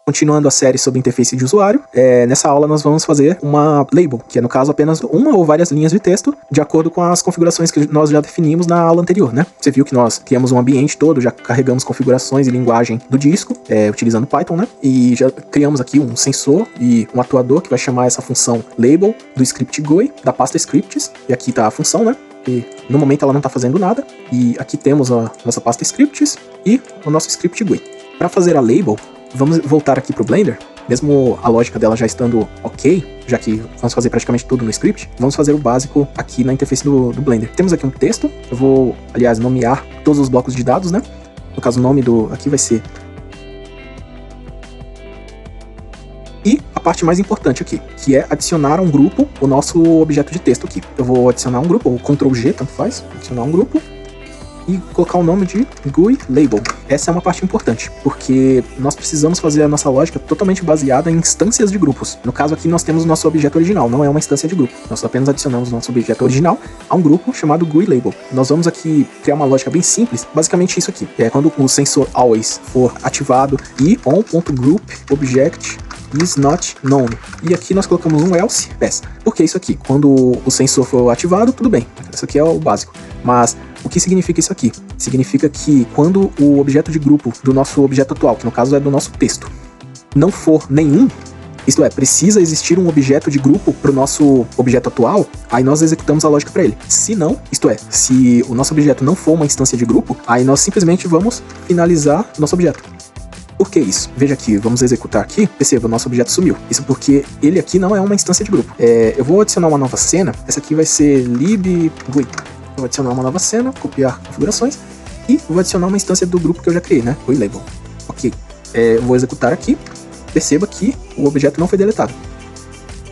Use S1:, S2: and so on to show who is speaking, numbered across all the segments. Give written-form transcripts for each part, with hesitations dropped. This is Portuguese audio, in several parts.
S1: Continuando a série sobre interface de usuário, nessa aula nós vamos fazer uma label, que é no caso apenas uma ou várias linhas de texto, de acordo com as configurações que nós já definimos na aula anterior, né? Você viu que nós criamos um ambiente todo, já carregamos configurações e linguagem do disco, utilizando Python, né? E já criamos aqui um sensor e um atuador que vai chamar essa função label do script GUI, da pasta scripts, e aqui tá a função, né? E no momento ela não está fazendo nada, e aqui temos a nossa pasta scripts e o nosso script GUI. Para fazer a label, vamos voltar aqui para o Blender, mesmo a lógica dela já estando ok, já que vamos fazer praticamente tudo no script, vamos fazer o básico aqui na interface do Blender. Temos aqui um texto, eu vou, aliás, nomear todos os blocos de dados, né? No caso, o nome aqui vai ser... E a parte mais importante aqui, que é adicionar a um grupo o nosso objeto de texto aqui. Eu vou adicionar um grupo, ou Ctrl G, tanto faz, adicionar um grupo, e colocar o nome de GUI Label. Essa é uma parte importante, porque nós precisamos fazer a nossa lógica totalmente baseada em instâncias de grupos. No caso aqui nós temos o nosso objeto original, não é uma instância de grupo. Nós apenas adicionamos o nosso objeto original a um grupo chamado GUI Label. Nós vamos aqui criar uma lógica bem simples, basicamente isso aqui. Quando o sensor always for ativado e on.group object is not known. E aqui nós colocamos um else pass. Por que isso aqui? Quando o sensor for ativado, tudo bem. Isso aqui é o básico. Mas o que significa isso aqui? Significa que quando o objeto de grupo do nosso objeto atual, que no caso é do nosso texto, não for nenhum, isto é, precisa existir um objeto de grupo para o nosso objeto atual, aí nós executamos a lógica para ele. Se não, isto é, se o nosso objeto não for uma instância de grupo, aí nós simplesmente vamos finalizar o nosso objeto. Por que isso? Veja aqui, vamos executar aqui, perceba, o nosso objeto sumiu. Isso porque ele aqui não é uma instância de grupo. Eu vou adicionar uma nova cena, essa aqui vai ser libgui. Eu vou adicionar uma nova cena, copiar configurações, e vou adicionar uma instância do grupo que eu já criei, né? GUI Label. Ok. Eu vou executar aqui, perceba que o objeto não foi deletado.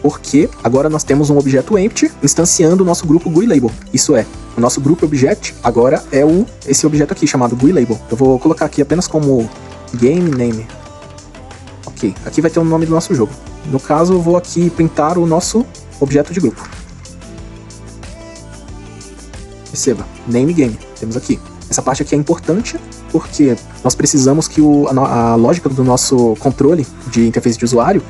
S1: Porque agora nós temos um objeto empty instanciando o nosso grupo GUI Label. Isso é, o nosso grupo object agora é esse objeto aqui chamado GUI Label. Eu vou colocar aqui apenas como game name. Ok, aqui vai ter o nome do nosso jogo. No caso, eu vou aqui printar o nosso objeto de grupo. Perceba, name game, temos aqui. Essa parte aqui é importante porque nós precisamos que a lógica do nosso controle de interface de usuário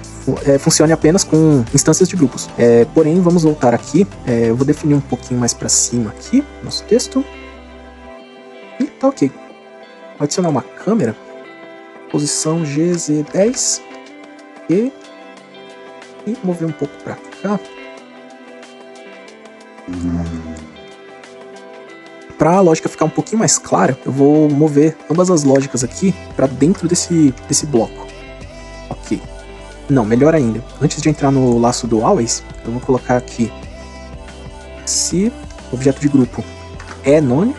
S1: funcione apenas com instâncias de grupos. Porém, vamos voltar aqui, eu vou definir um pouquinho mais para cima aqui, nosso texto. E tá ok. Vou adicionar uma câmera, posição GZ10 e mover um pouco para cá. Para a lógica ficar um pouquinho mais clara, eu vou mover ambas as lógicas aqui para dentro desse bloco. Ok. Não, melhor ainda. Antes de entrar no laço do always, eu vou colocar aqui se o objeto de grupo é none,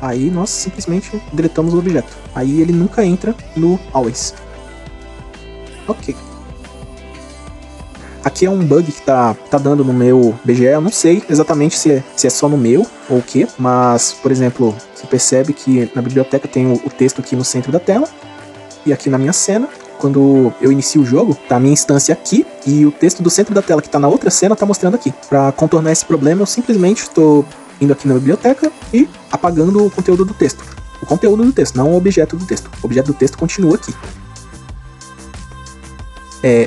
S1: aí nós simplesmente deletamos o objeto. Aí ele nunca entra no always. Ok. Aqui é um bug que tá dando no meu BGE, eu não sei exatamente se é só no meu ou o que, mas, por exemplo, você percebe que na biblioteca tem o texto aqui no centro da tela, e aqui na minha cena, quando eu inicio o jogo, tá a minha instância aqui, e o texto do centro da tela que tá na outra cena tá mostrando aqui. Para contornar esse problema, eu simplesmente estou indo aqui na biblioteca e apagando o conteúdo do texto. O conteúdo do texto, não o objeto do texto. O objeto do texto continua aqui.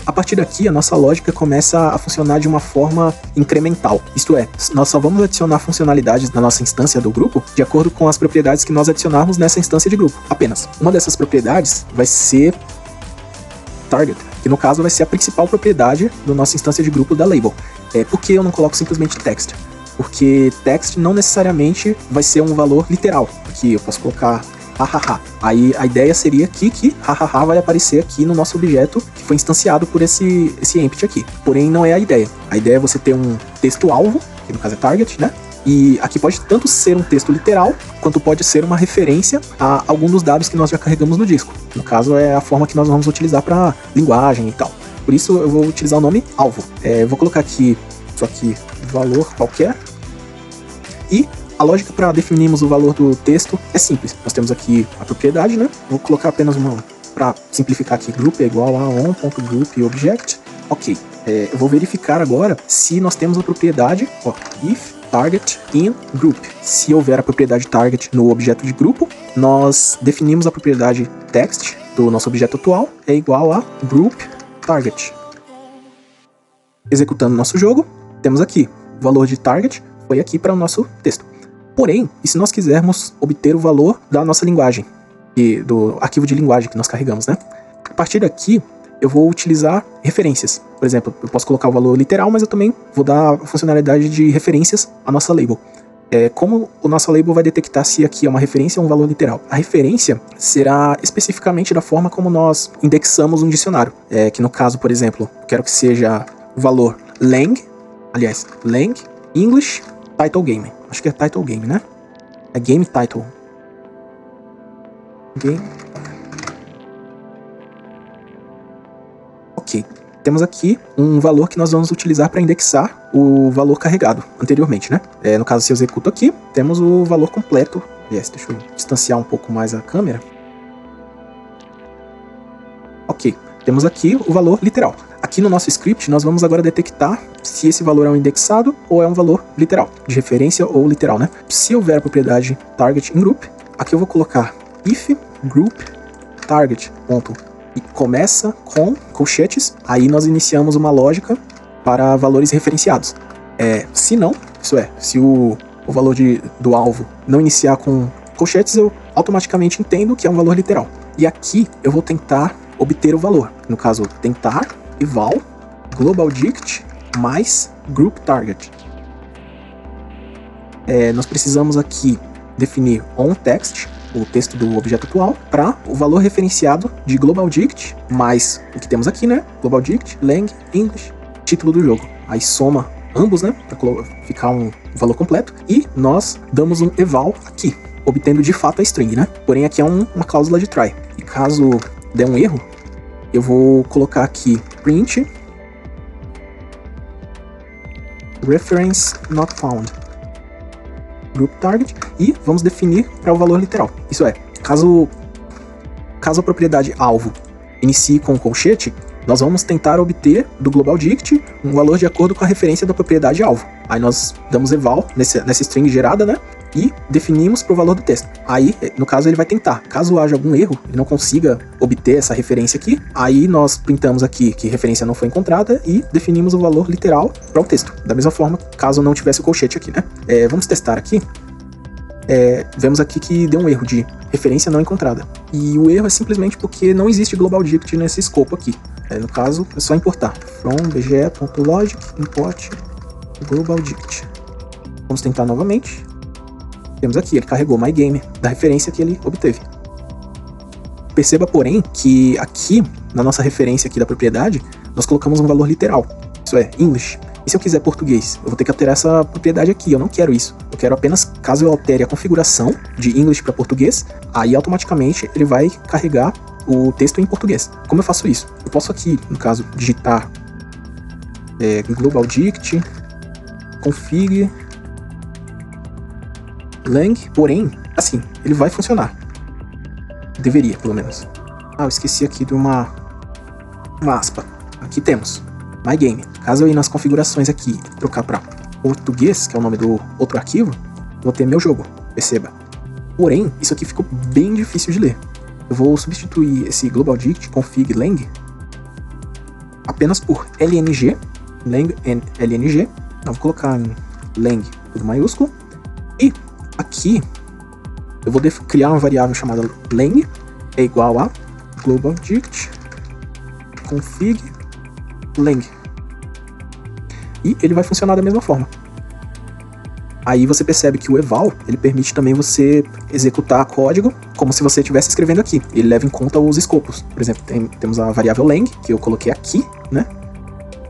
S1: A partir daqui, a nossa lógica começa a funcionar de uma forma incremental. Isto é, nós só vamos adicionar funcionalidades na nossa instância do grupo de acordo com as propriedades que nós adicionarmos nessa instância de grupo. Apenas. Uma dessas propriedades vai ser target, que no caso vai ser a principal propriedade da nossa instância de grupo da label. Por que eu não coloco simplesmente text? Porque text não necessariamente vai ser um valor literal. Aqui eu posso colocar hahaha. Aí a ideia seria aqui que hahaha vai aparecer aqui no nosso objeto que foi instanciado por esse empty aqui. Porém, não é a ideia. A ideia é você ter um texto-alvo, que no caso é target, né? E aqui pode tanto ser um texto literal, quanto pode ser uma referência a algum dos dados que nós já carregamos no disco. No caso, é a forma que nós vamos utilizar para linguagem e tal. Por isso, eu vou utilizar o nome alvo. Eu vou colocar aqui, só que valor qualquer. E a lógica para definirmos o valor do texto é simples. Nós temos aqui a propriedade, né? Vou colocar apenas uma, para simplificar aqui, group é igual a on.groupObject. Ok. Eu vou verificar agora se nós temos a propriedade, if target in group. Se houver a propriedade target no objeto de grupo, nós definimos a propriedade text do nosso objeto atual é igual a group target. Executando nosso jogo, temos aqui o valor de target, foi aqui para o nosso texto. Porém, e se nós quisermos obter o valor da nossa linguagem, e do arquivo de linguagem que nós carregamos, né? A partir daqui, eu vou utilizar referências. Por exemplo, eu posso colocar o valor literal, mas eu também vou dar a funcionalidade de referências à nossa label. Como o nosso label vai detectar se aqui é uma referência ou um valor literal? A referência será especificamente da forma como nós indexamos um dicionário. Que no caso, por exemplo, quero que seja o valor lang English title game. Acho que é title game, né? É game title. Game. Ok. Temos aqui um valor que nós vamos utilizar para indexar o valor carregado anteriormente, né? No caso, se eu executo aqui, temos o valor completo. Deixa eu distanciar um pouco mais a câmera. Ok. Temos aqui o valor literal. Aqui no nosso script, nós vamos agora detectar se esse valor é um indexado ou é um valor literal, de referência ou literal, né? Se houver a propriedade target in group, aqui eu vou colocar if group target ponto e começa com colchetes, aí nós iniciamos uma lógica para valores referenciados. Se não, isso é, se o valor do alvo não iniciar com colchetes, eu automaticamente entendo que é um valor literal. E aqui eu vou tentar obter o valor. No caso, tentar eval global dict mais group target. Nós precisamos aqui definir onText, o texto do objeto atual, para o valor referenciado de global dict mais o que temos aqui, né? Global dict, lang, English, título do jogo. Aí soma ambos, né? Para ficar um valor completo. E nós damos um eval aqui, obtendo de fato a string, né? Porém aqui é uma cláusula de try. E caso der um erro, eu vou colocar aqui print reference not found group target e vamos definir para o valor literal. Isso é, caso a propriedade alvo inicie com um colchete, nós vamos tentar obter do global dict um valor de acordo com a referência da propriedade alvo. Aí nós damos eval nessa string gerada, né? E definimos para o valor do texto. Aí, no caso, ele vai tentar. Caso haja algum erro, ele não consiga obter essa referência aqui, aí nós printamos aqui que referência não foi encontrada e definimos o valor literal para o texto. Da mesma forma, caso não tivesse o colchete aqui, né? Vamos testar aqui. Vemos aqui que deu um erro de referência não encontrada. E o erro é simplesmente porque não existe global dict nesse escopo aqui. No caso, é só importar. From bge.logic import global dict. Vamos tentar novamente. Temos aqui, ele carregou mygame, da referência que ele obteve. Perceba, porém, que aqui, na nossa referência aqui da propriedade, nós colocamos um valor literal. Isso é, English. E se eu quiser português? Eu vou ter que alterar essa propriedade aqui, eu não quero isso. Eu quero apenas, caso eu altere a configuração de English para português, aí automaticamente ele vai carregar o texto em português. Como eu faço isso? Eu posso aqui, no caso, digitar global dict, config, lang, porém, assim, ele vai funcionar. Deveria, pelo menos. Eu esqueci aqui de uma aspa. Aqui temos mygame. Caso eu ir nas configurações aqui e trocar para português, que é o nome do outro arquivo, vou ter meu jogo, perceba. Porém, isso aqui ficou bem difícil de ler. Eu vou substituir esse global dict config lang apenas por lng, lang and lng. Eu vou colocar em lang tudo maiúsculo. E aqui eu vou criar uma variável chamada lang, é igual a global dict config lang. E ele vai funcionar da mesma forma. Aí você percebe que o eval, ele permite também você executar código como se você estivesse escrevendo aqui. Ele leva em conta os escopos. Por exemplo, temos a variável lang, que eu coloquei aqui, né?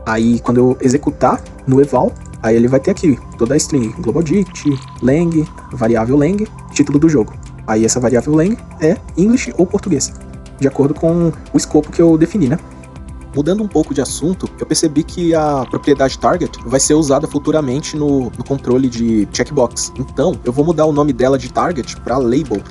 S1: Aí quando eu executar no eval, aí ele vai ter aqui toda a string, global dict, lang, variável lang, título do jogo. Aí essa variável lang é English ou português, de acordo com o escopo que eu defini, né? Mudando um pouco de assunto, eu percebi que a propriedade target vai ser usada futuramente no controle de checkbox. Então, eu vou mudar o nome dela de target para label.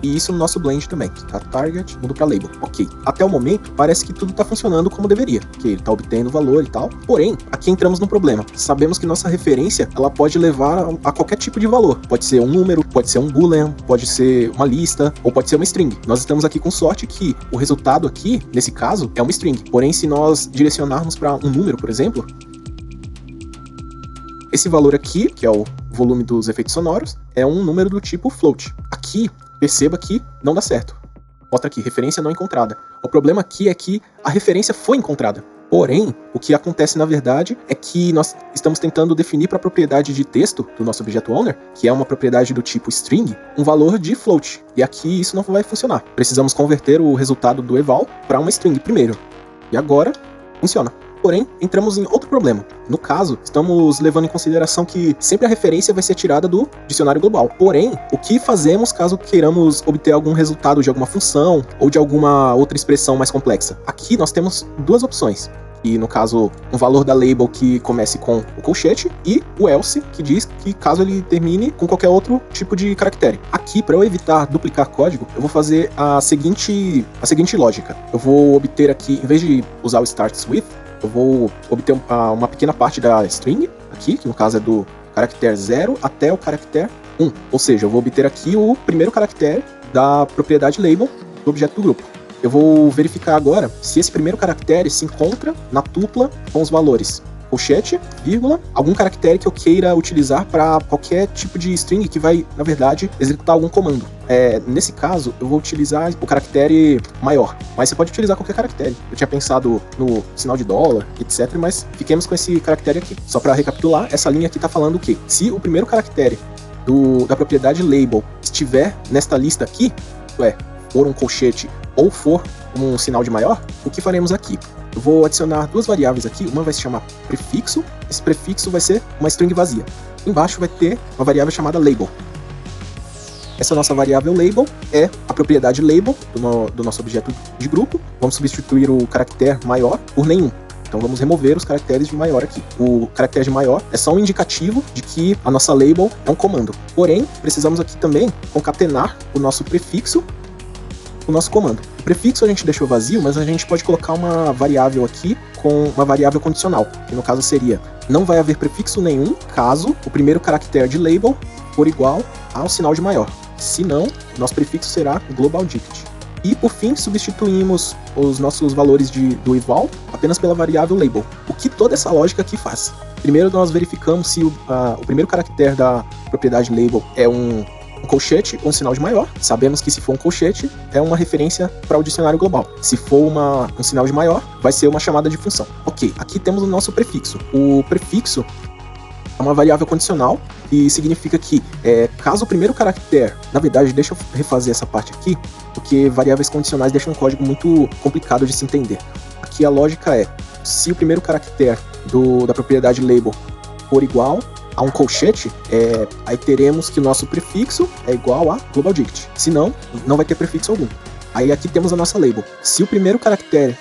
S1: e isso no nosso blend também. Tá target, mudo para label. Ok. Até o momento, parece que tudo tá funcionando como deveria, que ele tá obtendo valor e tal. Porém, aqui entramos num problema. Sabemos que nossa referência, ela pode levar a qualquer tipo de valor. Pode ser um número, pode ser um boolean, pode ser uma lista, ou pode ser uma string. Nós estamos aqui com sorte que o resultado aqui, nesse caso, é uma string. Porém, se nós direcionarmos para um número, por exemplo, esse valor aqui, que é o volume dos efeitos sonoros, é um número do tipo float. Aqui, perceba que não dá certo. Mostra aqui, referência não encontrada. O problema aqui é que a referência foi encontrada. Porém, o que acontece na verdade é que nós estamos tentando definir para a propriedade de texto do nosso objeto owner, que é uma propriedade do tipo string, um valor de float. E aqui isso não vai funcionar. Precisamos converter o resultado do eval para uma string primeiro. E agora, funciona. Porém, entramos em outro problema. No caso, estamos levando em consideração que sempre a referência vai ser tirada do dicionário global. Porém, o que fazemos caso queiramos obter algum resultado de alguma função ou de alguma outra expressão mais complexa? Aqui nós temos duas opções. E no caso, um valor da label que comece com o colchete e o else, que diz que caso ele termine com qualquer outro tipo de caractere. Aqui, para eu evitar duplicar código, eu vou fazer a seguinte lógica. Eu vou obter aqui, em vez de usar o starts with, eu vou obter uma pequena parte da string, aqui, que no caso é do caractere 0 até o caractere 1. Ou seja, eu vou obter aqui o primeiro caractere da propriedade label do objeto do grupo. Eu vou verificar agora se esse primeiro caractere se encontra na tupla com os valores colchete, vírgula, algum caractere que eu queira utilizar para qualquer tipo de string que vai, na verdade, executar algum comando. Nesse caso, eu vou utilizar o caractere maior, mas você pode utilizar qualquer caractere. Eu tinha pensado no sinal de dólar, etc, mas fiquemos com esse caractere aqui. Só para recapitular, essa linha aqui está falando o quê? Se o primeiro caractere da propriedade label estiver nesta lista aqui, for um colchete ou for um sinal de maior, o que faremos aqui? Eu vou adicionar duas variáveis aqui, uma vai se chamar prefixo, esse prefixo vai ser uma string vazia. Embaixo vai ter uma variável chamada label. Essa nossa variável label é a propriedade label do nosso objeto de grupo. Vamos substituir o caractere maior por nenhum. Então vamos remover os caracteres de maior aqui. O caractere de maior é só um indicativo de que a nossa label é um comando. Porém, precisamos aqui também concatenar o nosso prefixo o nosso comando. O prefixo a gente deixou vazio, mas a gente pode colocar uma variável aqui com uma variável condicional, que no caso seria não vai haver prefixo nenhum caso o primeiro caractere de label for igual ao sinal de maior. Se não, nosso prefixo será global dict. E por fim, substituímos os nossos valores do eval apenas pela variável label. O que toda essa lógica aqui faz? Primeiro nós verificamos se o primeiro caractere da propriedade label é um colchete ou um sinal de maior. Sabemos que se for um colchete, é uma referência para o dicionário global. Se for um sinal de maior, vai ser uma chamada de função. Ok, aqui temos o nosso prefixo. O prefixo é uma variável condicional e significa que, caso o primeiro caractere... Na verdade, deixa eu refazer essa parte aqui, porque variáveis condicionais deixam um código muito complicado de se entender. Aqui a lógica é, se o primeiro caractere da propriedade label for igual a um colchete, aí teremos que o nosso prefixo é igual a global dict. Se não, não vai ter prefixo algum. Aí aqui temos a nossa label. Se o primeiro caractere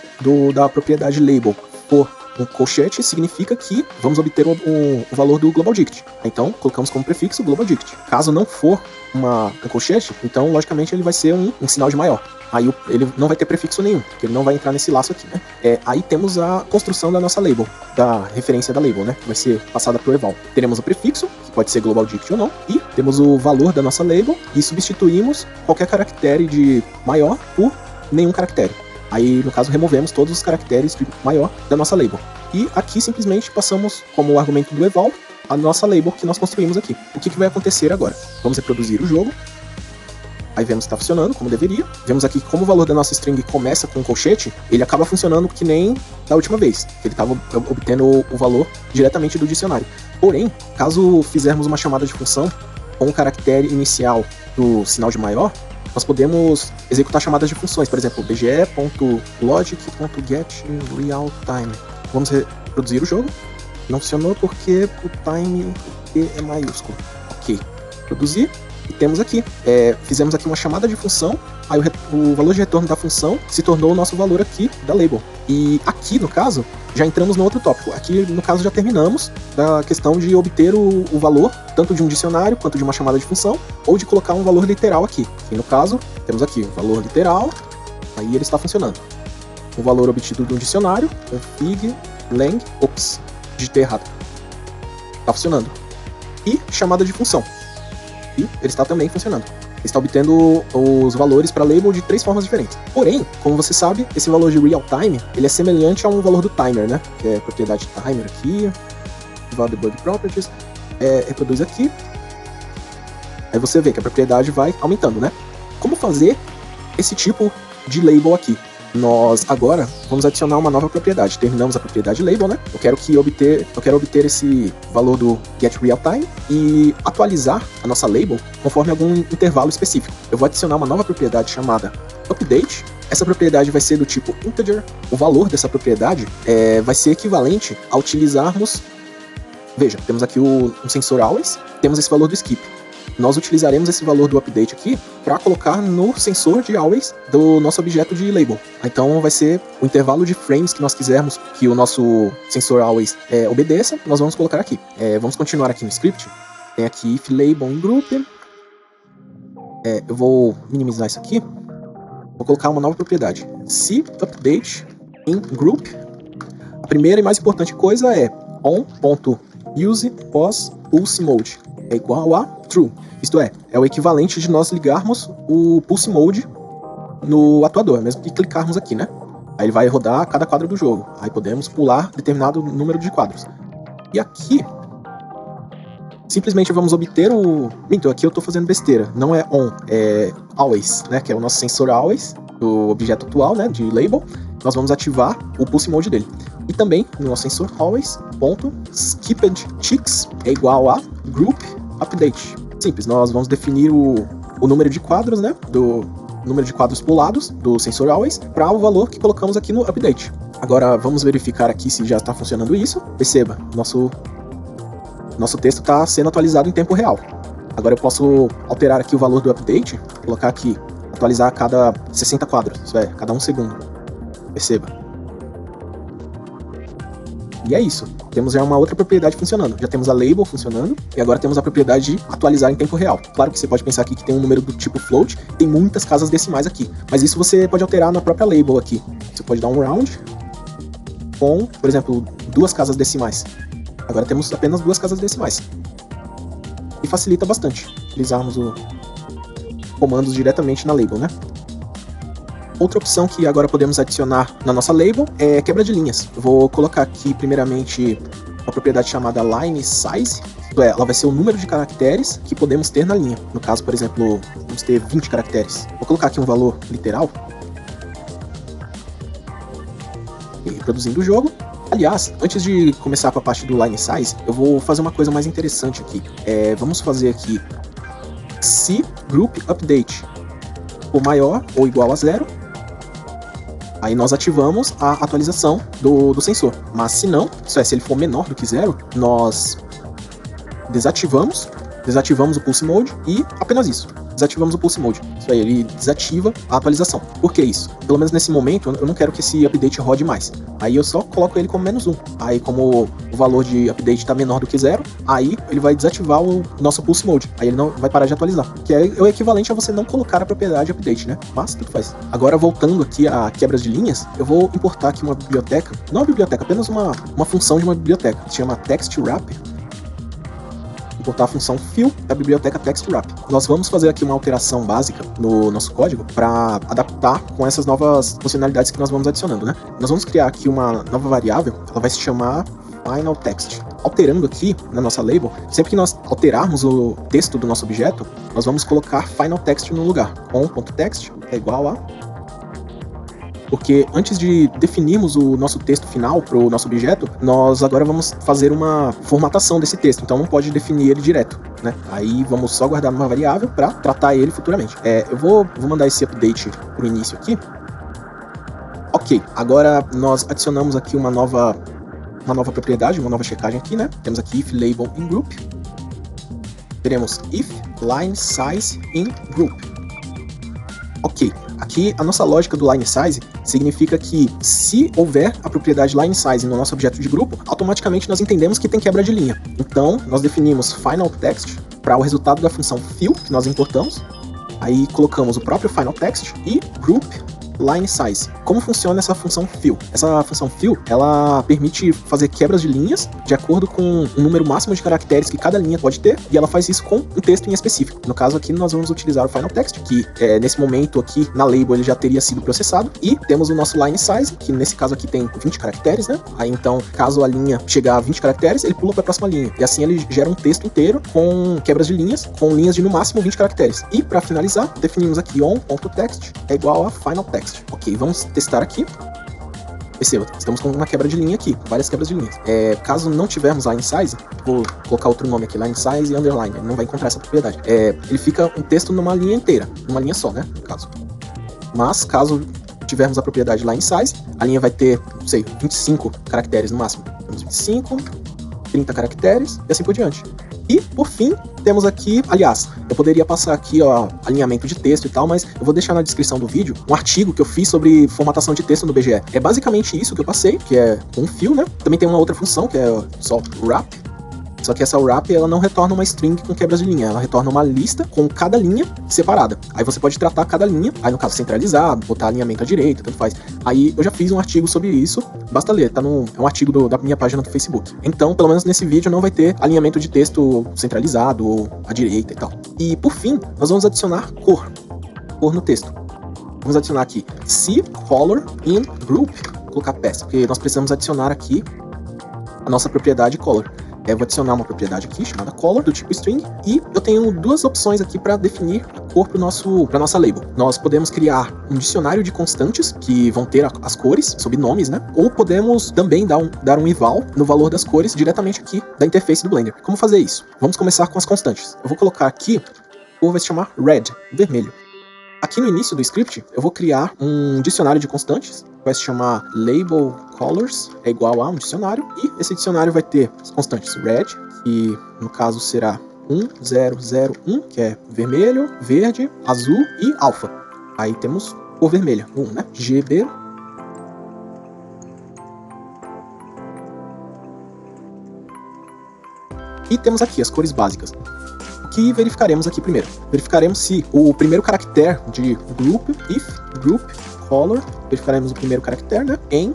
S1: da propriedade label for um colchete, significa que vamos obter o valor do global dict. Então, colocamos como prefixo global dict. Caso não for um colchete, então, logicamente, ele vai ser um sinal de maior. Aí ele não vai ter prefixo nenhum, porque ele não vai entrar nesse laço aqui, né? Aí temos a construção da nossa label, da referência da label, né? Que vai ser passada para o eval. Teremos o prefixo, que pode ser global dict ou não, e temos o valor da nossa label, e substituímos qualquer caractere de maior por nenhum caractere. Aí, no caso, removemos todos os caracteres de maior da nossa label. E aqui, simplesmente, passamos como argumento do eval a nossa label que nós construímos aqui. O que vai acontecer agora? Vamos reproduzir o jogo. Aí vemos que está funcionando como deveria. Vemos aqui que como o valor da nossa string começa com um colchete, ele acaba funcionando que nem da última vez, que ele estava obtendo o valor diretamente do dicionário. Porém, caso fizermos uma chamada de função com o caractere inicial do sinal de maior, nós podemos executar chamadas de funções, por exemplo, bge.logic.getRealTime. Vamos reproduzir o jogo. Não funcionou porque o time é maiúsculo. Ok, produzir. E temos aqui, fizemos aqui uma chamada de função, aí o valor de retorno da função se tornou o nosso valor aqui da label. E aqui, no caso, já entramos no outro tópico. Aqui, no caso, já terminamos da questão de obter o valor, tanto de um dicionário, quanto de uma chamada de função, ou de colocar um valor literal aqui. E no caso, temos aqui o valor literal, aí ele está funcionando. O valor obtido de um dicionário, config, lang, ops, digitei errado. Está funcionando. E chamada de função. E ele está também funcionando. Ele está obtendo os valores para label de 3 formas diferentes. Porém, como você sabe, esse valor de real time, ele é semelhante a um valor do timer, né? Que é a propriedade timer aqui, debug properties, reproduz aqui. Aí você vê que a propriedade vai aumentando, né? Como fazer esse tipo de label aqui? Nós agora vamos adicionar uma nova propriedade. Terminamos a propriedade label, né? Eu quero obter esse valor do getRealTime e atualizar a nossa label conforme algum intervalo específico. Eu vou adicionar uma nova propriedade chamada update. Essa propriedade vai ser do tipo integer. O valor dessa propriedade vai ser equivalente a utilizarmos... Veja, temos aqui um sensor always, temos esse valor do skip. Nós utilizaremos esse valor do update aqui para colocar no sensor de always do nosso objeto de label. Então vai ser o intervalo de frames que nós quisermos que o nosso sensor always obedeça, nós vamos colocar aqui. Vamos continuar aqui no script. Tem aqui if label in group. Eu vou minimizar isso aqui. Vou colocar uma nova propriedade. Se update in group. A primeira e mais importante coisa é on.use pos pulse mode é igual a true. Isto é o equivalente de nós ligarmos o pulse mode no atuador, mesmo que clicarmos aqui, né? Aí ele vai rodar cada quadro do jogo. Aí podemos pular determinado número de quadros. E aqui, simplesmente vamos obter o... Então, aqui eu estou fazendo besteira. Não é on, é always, né? Que é o nosso sensor always, do objeto atual, né? De label. Nós vamos ativar o pulse mode dele. E também, no nosso sensor always, ponto, skipped ticks é igual a group update. Simples, nós vamos definir o número de quadros, né, do número de quadros pulados do sensor always para o valor que colocamos aqui no update. Agora vamos verificar aqui se já está funcionando isso. Perceba, nosso texto está sendo atualizado em tempo real. Agora eu posso alterar aqui o valor do update, colocar aqui, atualizar a cada 60 quadros, isso é, cada 1 segundo. Perceba. E é isso, temos já uma outra propriedade funcionando. Já temos a label funcionando e agora temos a propriedade de atualizar em tempo real. Claro que você pode pensar aqui que tem um número do tipo float, tem muitas casas decimais aqui, mas isso você pode alterar na própria label aqui. Você pode dar um round com, por exemplo, 2 casas decimais. Agora temos apenas 2 casas decimais. E facilita bastante utilizarmos os comandos diretamente na label, né? Outra opção que agora podemos adicionar na nossa label é quebra de linhas. Eu vou colocar aqui primeiramente uma propriedade chamada line size, isto é, ela vai ser o número de caracteres que podemos ter na linha. No caso, por exemplo, vamos ter 20 caracteres. Vou colocar aqui um valor literal. E reproduzindo o jogo. Aliás, antes de começar com a parte do line size, eu vou fazer uma coisa mais interessante aqui. Vamos fazer aqui se group update for maior ou igual a 0. Aí nós ativamos a atualização do sensor. Mas se não, isso é, se ele for menor do que 0, nós desativamos o Pulse Mode e apenas isso. Desativamos o Pulse Mode. Isso aí, ele desativa a atualização. Por que isso? Pelo menos nesse momento, eu não quero que esse update rode mais. Aí eu só coloco ele como -1. Aí como o valor de update está menor do que 0, aí ele vai desativar o nosso Pulse Mode. Aí ele não vai parar de atualizar. Que é o equivalente a você não colocar a propriedade update, né? Mas tudo faz. Agora, voltando aqui a quebras de linhas, eu vou importar aqui uma biblioteca. Não uma biblioteca, apenas uma função de uma biblioteca. Que se chama TextWrap. Importar a função fill da biblioteca TextWrap. Nós vamos fazer aqui uma alteração básica no nosso código para adaptar com essas novas funcionalidades que nós vamos adicionando, né? Nós vamos criar aqui uma nova variável, ela vai se chamar finalText. Alterando aqui na nossa label, sempre que nós alterarmos o texto do nosso objeto, nós vamos colocar finalText no lugar. On.text é igual a... Porque antes de definirmos o nosso texto final para o nosso objeto, nós agora vamos fazer uma formatação desse texto, então não pode definir ele direto, né? Aí vamos só guardar numa variável para tratar ele futuramente. Eu vou mandar esse update para o início aqui. Ok, agora nós adicionamos aqui uma nova propriedade, uma nova checagem aqui, né? Temos aqui if label in group. Teremos if line size in group. Ok, aqui a nossa lógica do line size significa que se houver a propriedade line size no nosso objeto de grupo, automaticamente nós entendemos que tem quebra de linha. Então, nós definimos final text para o resultado da função fill, que nós importamos. Aí colocamos o próprio final text e group line size. Como funciona essa função fill? Essa função fill, ela permite fazer quebras de linhas de acordo com o número máximo de caracteres que cada linha pode ter, e ela faz isso com um texto em específico. No caso aqui, nós vamos utilizar o final text, que nesse momento aqui na label ele já teria sido processado, e temos o nosso line size, que nesse caso aqui tem 20 caracteres, né? Aí então, caso a linha chegar a 20 caracteres, ele pula para a próxima linha, e assim ele gera um texto inteiro com quebras de linhas, com linhas de no máximo 20 caracteres. E para finalizar, definimos aqui on.text é igual a final text. Ok, vamos testar aqui. Perceba, estamos com uma quebra de linha aqui, várias quebras de linhas. Caso não tivermos line size, vou colocar outro nome aqui, line size e underline, ele não vai encontrar essa propriedade. Ele fica um texto numa linha inteira, numa linha só, né, no caso. Mas, caso tivermos a propriedade line size, a linha vai ter, não sei, 25 caracteres no máximo. Temos 25, 30 caracteres e assim por diante. E, por fim, temos aqui, aliás, eu poderia passar aqui, ó, alinhamento de texto e tal, mas eu vou deixar na descrição do vídeo um artigo que eu fiz sobre formatação de texto no BGE. É basicamente isso que eu passei, que é um fill, né? Também tem uma outra função, que é só wrap. Só que essa wrap, ela não retorna uma string com quebras de linha, ela retorna uma lista com cada linha separada. Aí você pode tratar cada linha, aí no caso centralizado, botar alinhamento à direita, tanto faz. Aí eu já fiz um artigo sobre isso, basta ler, é um artigo da minha página do Facebook. Então, pelo menos nesse vídeo não vai ter alinhamento de texto centralizado ou à direita e tal. E por fim, nós vamos adicionar cor no texto. Vamos adicionar aqui color in group, vou colocar pass, porque nós precisamos adicionar aqui a nossa propriedade color. Eu vou adicionar uma propriedade aqui chamada color do tipo string, e eu tenho duas opções aqui para definir a cor para nossa label. Nós podemos criar um dicionário de constantes que vão ter as cores sob nomes, né? Ou podemos também dar um eval no valor das cores diretamente aqui da interface do Blender. Como fazer isso? Vamos começar com as constantes. Eu vou colocar aqui, a cor vai se chamar red, vermelho. Aqui no início do script, eu vou criar um dicionário de constantes, vai se chamar label colors, é igual a um dicionário, e esse dicionário vai ter as constantes red, que no caso será 1, 0, 0, 1, que é vermelho, verde, azul e alfa. Aí temos cor vermelha, 1, né? GB. E temos aqui as cores básicas. O que verificaremos aqui primeiro? Verificaremos se o primeiro caractere de group, if, group, color, verificaremos o primeiro caractere, né? Em.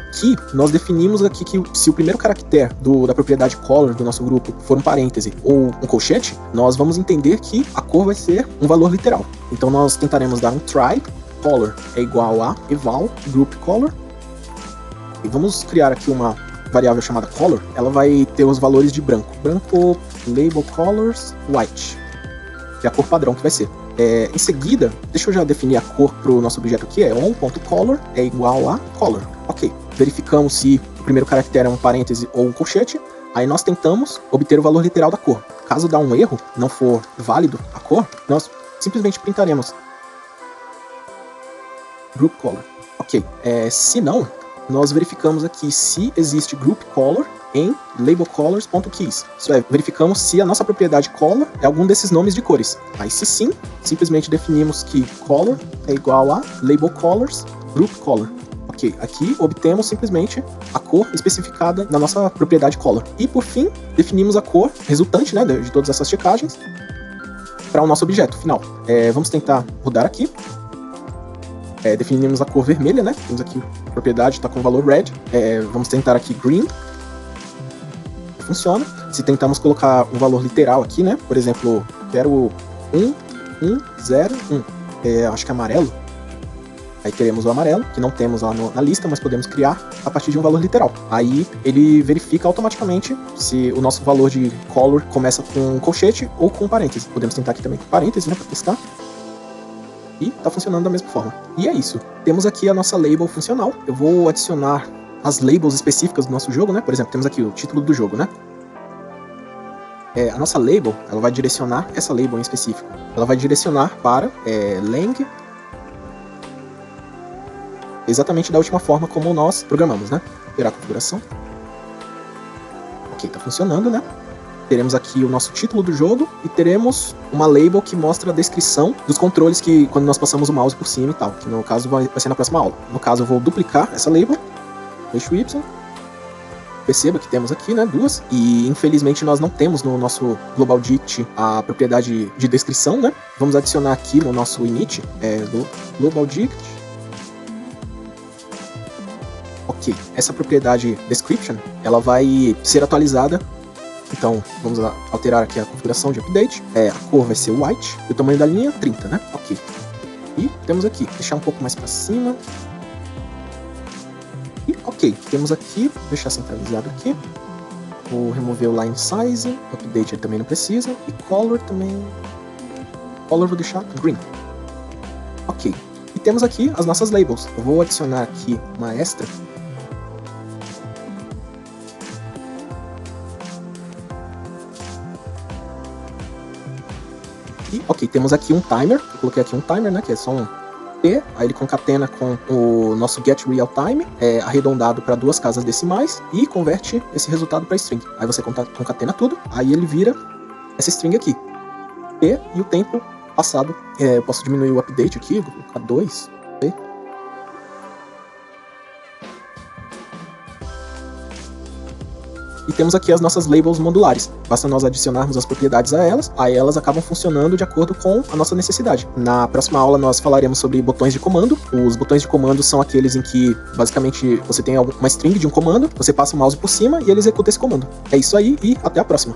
S1: Aqui, nós definimos aqui que se o primeiro caractere da propriedade color do nosso grupo for um parêntese ou um colchete, nós vamos entender que a cor vai ser um valor literal. Então nós tentaremos dar um try, color é igual a eval, group color, e vamos criar aqui uma variável chamada color, ela vai ter os valores de branco, label colors, white, que é a cor padrão que vai ser. Em seguida, deixa eu já definir a cor para o nosso objeto aqui, é on.color é igual a color. Ok, verificamos se o primeiro caractere é um parêntese ou um colchete, aí nós tentamos obter o valor literal da cor. Caso dá um erro, não for válido a cor, nós simplesmente printaremos group color. Ok, se não, nós verificamos aqui se existe group color em labelcolors.keys. Isso é, verificamos se a nossa propriedade color é algum desses nomes de cores. Aí, se sim, simplesmente definimos que color é igual a labelcolors group color. Ok, aqui obtemos simplesmente a cor especificada na nossa propriedade color. E por fim, definimos a cor resultante, né, de todas essas checagens para o nosso objeto final. Vamos tentar rodar aqui. Definimos a cor vermelha, né? Temos aqui a propriedade, está com o valor red. Vamos tentar aqui green. Funciona. Se tentarmos colocar um valor literal aqui, né? Por exemplo, quero 1, 1, 0, 1. Acho que é amarelo. Aí teremos o amarelo, que não temos lá na lista, mas podemos criar a partir de um valor literal. Aí ele verifica automaticamente se o nosso valor de color começa com colchete ou com parêntese. Podemos tentar aqui também com parêntese, né? Para testar. E tá funcionando da mesma forma. E é isso. Temos aqui a nossa label funcional. Eu vou adicionar as labels específicas do nosso jogo, né? Por exemplo, temos aqui o título do jogo, né? A nossa label, ela vai direcionar essa label em específico. Ela vai direcionar para lang, exatamente da última forma como nós programamos, né? Virar a configuração. Ok, tá funcionando, né? teremos aqui o nosso título do jogo e teremos uma label que mostra a descrição dos controles que quando nós passamos o mouse por cima e tal, que no caso vai ser na próxima aula. No caso eu vou duplicar essa label, eixo Y, perceba que temos aqui, né, duas, e infelizmente nós não temos no nosso Global Dict a propriedade de descrição, né? Vamos adicionar aqui no nosso init, do Global Dict. Ok, essa propriedade description, ela vai ser atualizada. Então, vamos alterar aqui a configuração de update. A cor vai ser white, e o tamanho da linha 30, né? Ok. E temos aqui, deixar um pouco mais para cima. E ok, temos aqui, vou deixar centralizado aqui. Vou remover o line size, update ele também não precisa. E color também. Color vou deixar green. Ok. E temos aqui as nossas labels. Eu vou adicionar aqui uma extra. E, ok, temos aqui um timer, eu coloquei aqui um timer, né, que é só um P, aí ele concatena com o nosso getRealTime, arredondado para 2 casas decimais, e converte esse resultado para string. Aí você concatena tudo, aí ele vira essa string aqui, P, e o tempo passado. Eu posso diminuir o update aqui, vou colocar 2, P. E temos aqui as nossas labels modulares. Basta nós adicionarmos as propriedades a elas, aí elas acabam funcionando de acordo com a nossa necessidade. Na próxima aula nós falaremos sobre botões de comando. Os botões de comando são aqueles em que, basicamente, você tem uma string de um comando, você passa o mouse por cima e ele executa esse comando. É isso aí e até a próxima!